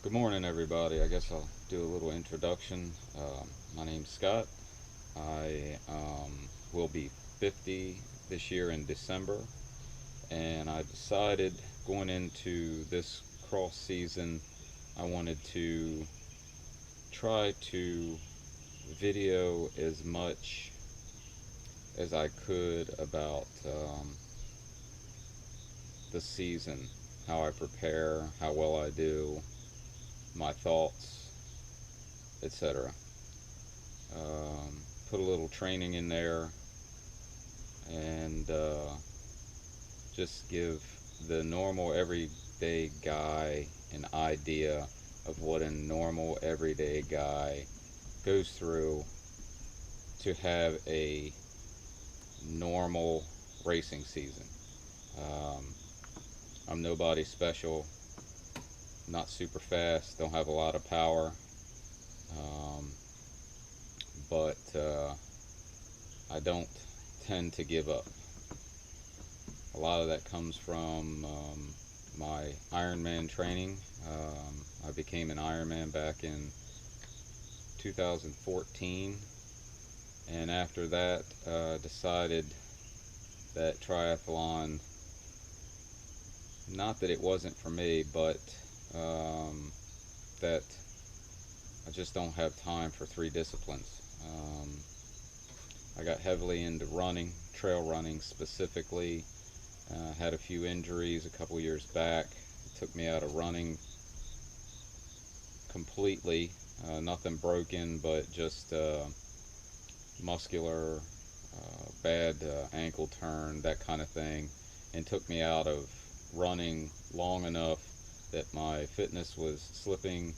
Good morning, everybody. I guess I'll do a little introduction. My name's Scott. I will be 50 this year in December, and I decided going into this cross season, I wanted to try to video as much as I could about the season, how I prepare, how well I do, my thoughts, etc. Put a little training in there and just give the normal everyday guy an idea of what a normal everyday guy goes through to have a normal racing season. Um, I'm nobody special, not super fast, don't have a lot of power, um, but I don't tend to give up. A lot of that comes from my Ironman training. I became an Ironman back in 2014, and after that, decided that triathlon, not that it wasn't for me, but that I just don't have time for three disciplines. I got heavily into running, trail running specifically. Had a few injuries a couple years back. It took me out of running completely. Nothing broken, but just muscular, bad ankle turn, that kind of thing, and took me out of running long enough that my fitness was slipping,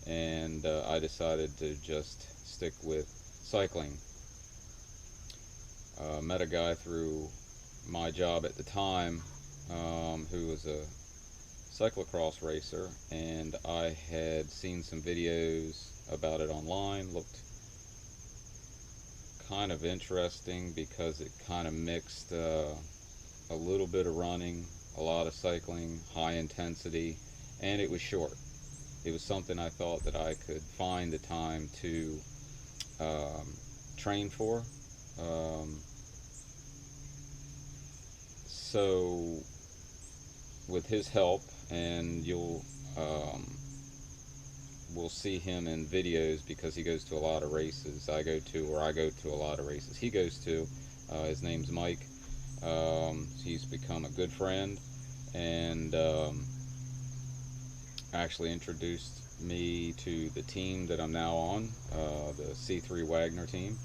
and I decided to just stick with cycling. Met a guy through my job at the time who was a cyclocross racer, and I had seen some videos about it online. Looked kind of interesting because it kind of mixed a little bit of running, a lot of cycling, high intensity, and it was short. It was something I thought that I could find the time to um, train for. Um, so with his help, and um, we'll see him in videos because he goes to a lot of races. I go to a lot of races he goes to. His name's Mike. He's become a good friend, and actually introduced me to the team that I'm now on, the C3 Wagner team.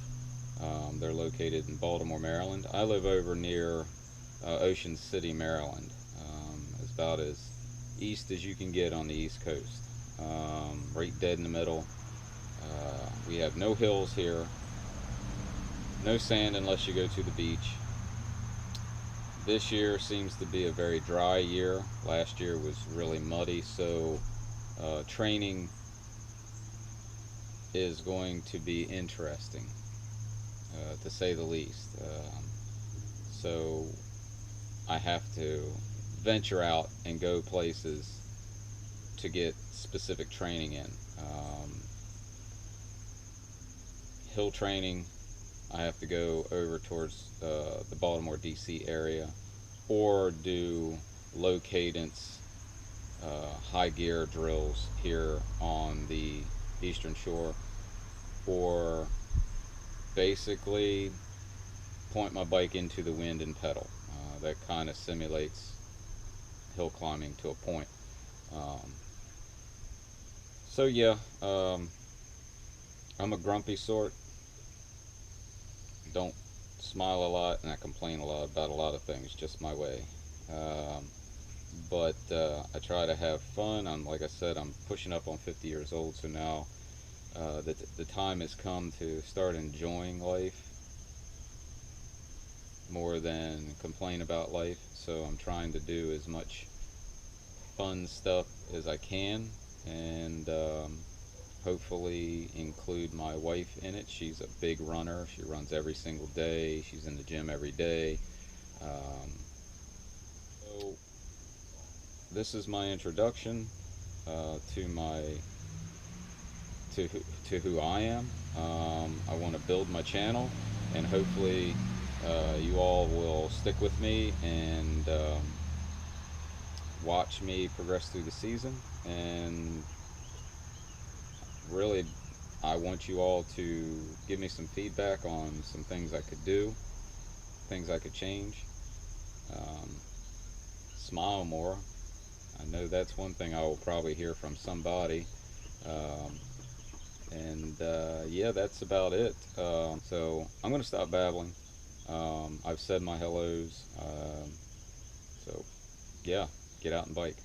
They're located in Baltimore, Maryland. I live over near Ocean City, Maryland. It's about as east as you can get on the East Coast. Right dead in the middle. We have no hills here, no sand unless you go to the beach. This year seems to be a very dry year. Last year was really muddy, so training is going to be interesting, to say the least. So I have to venture out and go places to get specific training in. Hill training, I have to go over towards the Baltimore, D.C. area, or do low cadence, high gear drills here on the Eastern Shore, or basically point my bike into the wind and pedal. That kind of simulates hill climbing to a point. Um, so yeah, I'm a grumpy sort. Don't smile a lot, and I complain a lot about a lot of things. Just my way. Um, but I try to have fun. Like I said, I'm pushing up on 50 years old, so now the time has come to start enjoying life more than complain about life. So I'm trying to do as much fun stuff as I can, and hopefully include my wife in it. She's a big runner. She runs every single day. She's in the gym every day. So this is my introduction. to my to who I am. I want to build my channel, and hopefully you all will stick with me and watch me progress through the season. And really, I want you all to give me some feedback on some things I could do, things I could change. Um, Smile more. I know that's one thing I will probably hear from somebody. Um, and yeah, that's about it. So I'm going to stop babbling. I've said my hellos. So yeah, get out and bike.